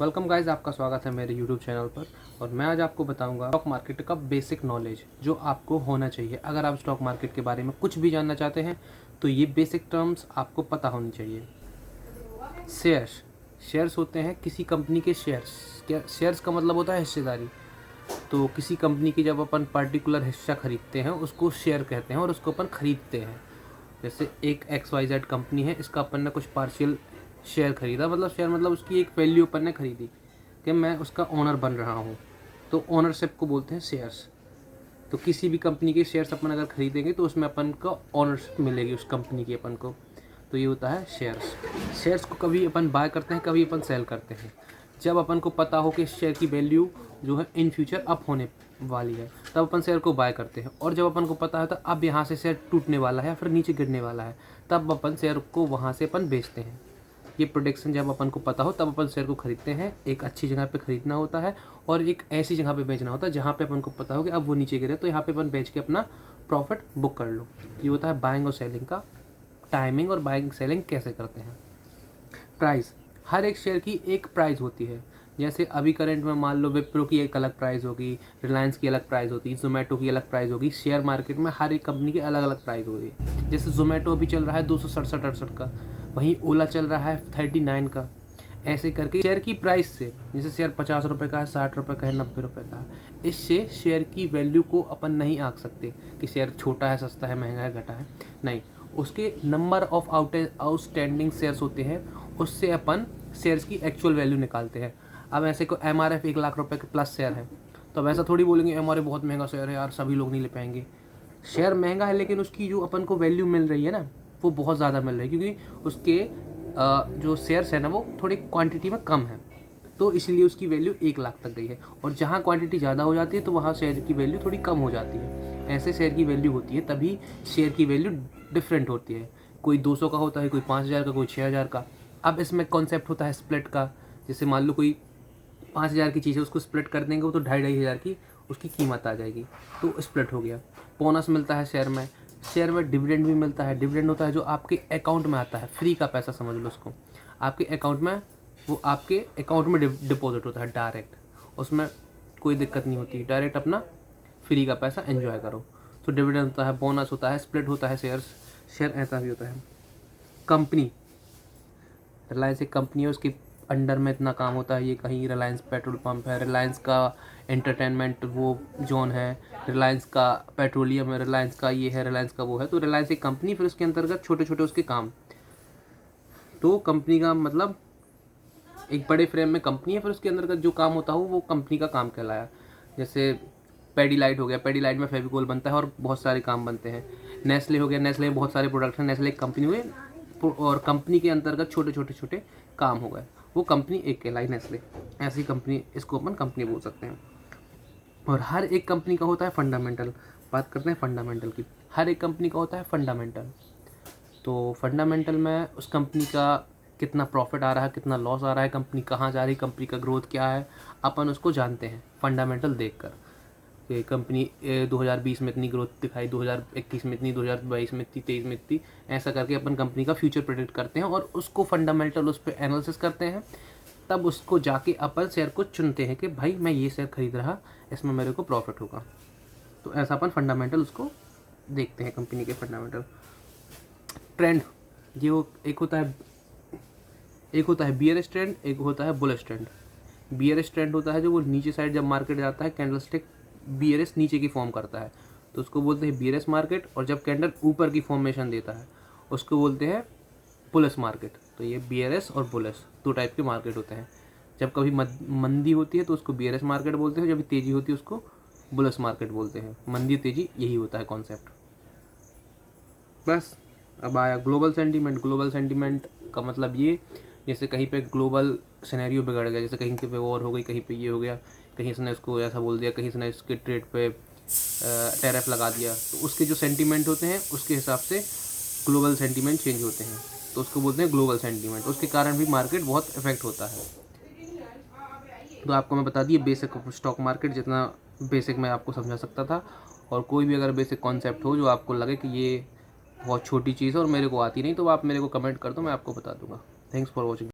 Welcome guys, आपका स्वागत है मेरे यूट्यूब चैनल पर। और मैं आज आपको बताऊंगा स्टॉक मार्केट का बेसिक नॉलेज जो आपको होना चाहिए। अगर आप स्टॉक मार्केट के बारे में कुछ भी जानना चाहते हैं तो ये बेसिक टर्म्स आपको पता होनी चाहिए। शेयर्स होते हैं किसी कंपनी के शेयर्स का मतलब होता है हिस्सेदारी। तो किसी कंपनी की जब अपन पर्टिकुलर हिस्सा खरीदते हैं उसको शेयर कहते हैं और उसको अपन खरीदते हैं। जैसे एक XYZ कंपनी है, इसका अपन ने कुछ पार्शियल शेयर खरीदा, मतलब शेयर मतलब उसकी एक वैल्यू अपन ने खरीदी कि मैं उसका ओनर बन रहा हूँ, तो ओनरशिप को बोलते हैं शेयर्स। तो किसी भी कंपनी के शेयर्स अपन अगर खरीदेंगे तो उसमें अपन को ओनरशिप मिलेगी उस कंपनी की अपन को। तो ये होता है शेयर्स को कभी अपन बाय करते हैं, कभी अपन सेल करते हैं। जब अपन को पता हो कि शेयर की वैल्यू जो है इन फ्यूचर अप होने वाली है तब अपन शेयर को बाय करते हैं। और जब अपन को पता है तो अब यहाँ से शेयर टूटने वाला है या फिर नीचे गिरने वाला है तब अपन शेयर को वहाँ से अपन बेचते हैं। ये प्रोडिक्शन जब अपन को पता हो तब अपन शेयर को खरीदते हैं। एक अच्छी जगह पे खरीदना होता है और एक ऐसी जगह पे बेचना होता है जहाँ पे अपन को पता हो कि अब वो नीचे गिरे तो यहाँ पे अपन बेच के अपना प्रॉफिट बुक कर लो। ये होता है बाइंग और सेलिंग का टाइमिंग। और बाइंग सेलिंग कैसे करते हैं। प्राइस, हर एक शेयर की एक प्राइस होती है। जैसे अभी करंट में मान लो विप्रो की एक अलग प्राइस होगी, रिलायंस की अलग प्राइस होती है, जोमेटो की अलग प्राइस होगी। शेयर मार्केट में हर एक कंपनी की अलग अलग प्राइस होगी। जैसे जोमेटो अभी चल रहा है 267-68 का, वहीं ओला चल रहा है 39 का। ऐसे करके शेयर की प्राइस से, जैसे शेयर 50 रुपये का है, 60 रुपये का है, 90 रुपये का है, इससे शेयर की वैल्यू को अपन नहीं आंक सकते कि शेयर छोटा है, सस्ता है, महंगा है, घटा है। नहीं, उसके नंबर ऑफ आउटस्टैंडिंग शेयर्स होते हैं, उससे अपन शेयर्स की एक्चुअल वैल्यू निकालते हैं। अब ऐसे को MRF 1 लाख रुपए के प्लस शेयर है तो अब ऐसा थोड़ी बोलेंगे MRF बहुत महंगा शेयर है यार, सभी लोग नहीं ले पाएंगे। शेयर महंगा है लेकिन उसकी जो अपन को वैल्यू मिल रही है ना वो बहुत ज़्यादा मिल रही है, क्योंकि उसके जो शेयर्स है ना वो थोड़ी क्वांटिटी में कम है, तो इसलिए उसकी वैल्यू 1 लाख तक गई है। और जहाँ क्वांटिटी ज़्यादा हो जाती है तो वहाँ शेयर की वैल्यू थोड़ी कम हो जाती है। ऐसे शेयर की वैल्यू होती है, तभी शेयर की वैल्यू डिफरेंट होती है। कोई 200 का होता है, कोई 5000 का, कोई 6000 का। अब इसमें कॉन्सेप्ट होता है स्प्लिट का। जैसे मान लो कोई 5000 की चीज़ है, उसको स्प्लिट कर देंगे वो तो 2500 की उसकी कीमत आ जाएगी, तो स्प्लिट हो गया। बोनस मिलता है शेयर में डिविडेंड भी मिलता है। डिविडेंड होता है जो आपके अकाउंट में आता है, फ्री का पैसा समझ लो उसको। आपके अकाउंट में, वो आपके अकाउंट में डिपॉजिट होता है डायरेक्ट, उसमें कोई दिक्कत नहीं होती, डायरेक्ट अपना फ्री का पैसा एंजॉय करो। तो डिविडेंड होता है, बोनस होता है, स्प्लिट होता है शेयर ऐसा भी होता है। कंपनी, रिलायंस एक कंपनी है, उसके अंडर में इतना काम होता है। ये कहीं रिलायंस पेट्रोल पंप है, रिलायंस का एंटरटेनमेंट वो जोन है, रिलायंस का पेट्रोलियम है, रिलायंस का ये है, रिलायंस का वो है। तो रिलायंस एक कंपनी, फिर उसके अंतर्गत छोटे छोटे उसके काम। तो कंपनी का मतलब एक बड़े फ्रेम में कंपनी है, फिर उसके अंदर का जो काम होता हो वो कंपनी का काम कहलाया। जैसे पेडीलाइट हो गया, पेडीलाइट में फेविकोल बनता है और बहुत सारे काम बनते हैं। नेस्ले हो गया, नेस्ले में बहुत सारे प्रोडक्ट हैं, नेस्ले एक कंपनी हुई और कंपनी के अंतर्गत छोटे छोटे छोटे काम हो गए, वो कंपनी एक कहलाई नेस्ले। ऐसी कंपनी, इसको अपन कंपनी बोल सकते हैं। और हर एक कंपनी का होता है फंडामेंटल। बात करते हैं फंडामेंटल की। हर एक कंपनी का होता है फंडामेंटल। तो फंडामेंटल में उस कंपनी का कितना प्रॉफिट आ रहा है, कितना लॉस आ रहा है, कंपनी कहाँ जा रही है, कंपनी का ग्रोथ क्या है, अपन उसको जानते हैं फंडामेंटल देखकर। कि कंपनी 2020 में इतनी ग्रोथ दिखाई, 2021 में इतनी, 2022 में इतनी, 23 में इतनी, ऐसा करके अपन कंपनी का फ्यूचर प्रेडिक्ट करते हैं और उसको फंडामेंटल उस पर एनालिसिस करते हैं। तब उसको जाके अपन शेयर को चुनते हैं कि भाई मैं ये शेयर खरीद रहा, इसमें मेरे को प्रॉफिट होगा। तो ऐसा अपन फंडामेंटल उसको देखते हैं, कंपनी के फंडामेंटल। ट्रेंड, ये एक होता है बियरिश ट्रेंड, एक होता है बुलिश ट्रेंड। बियरिश ट्रेंड होता है जो वो नीचे साइड जब मार्केट जाता है, कैंडलस्टिक बियरिश नीचे की फॉर्म करता है तो उसको बोलते हैं बियरिश मार्केट। और जब कैंडल ऊपर की फॉर्मेशन देता है उसको बोलते हैं बुलिश मार्केट। तो ये बियरिश और बुलिश दो टाइप के मार्केट होते हैं। जब कभी मंदी होती है तो उसको बियरिश मार्केट बोलते हैं, जब तेज़ी होती है उसको बुलिश मार्केट बोलते हैं। मंदी तेज़ी यही होता है कॉन्सेप्ट। बस अब आया ग्लोबल सेंटीमेंट। ग्लोबल सेंटीमेंट का मतलब ये, जैसे कहीं पे ग्लोबल सिनेरियो बिगड़ गया, जैसे कहीं पे वॉर हो गई, कहीं पे ये हो गया, कहीं इसने इसको ऐसा बोल दिया, कहीं इसने इसके ट्रेड पे टैरिफ लगा दिया, तो उसके जो सेंटीमेंट होते हैं उसके हिसाब से ग्लोबल सेंटीमेंट चेंज होते हैं, तो उसको बोलते हैं ग्लोबल सेंटीमेंट। उसके कारण भी मार्केट बहुत इफेक्ट होता है। तो आपको मैं बता दिए बेसिक स्टॉक मार्केट, जितना बेसिक मैं आपको समझा सकता था। और कोई भी अगर बेसिक कॉन्सेप्ट हो जो आपको लगे कि ये बहुत छोटी चीज़ है और मेरे को आती नहीं, तो आप मेरे को कमेंट कर दो, मैं आपको बता दूंगा। Thanks for watching.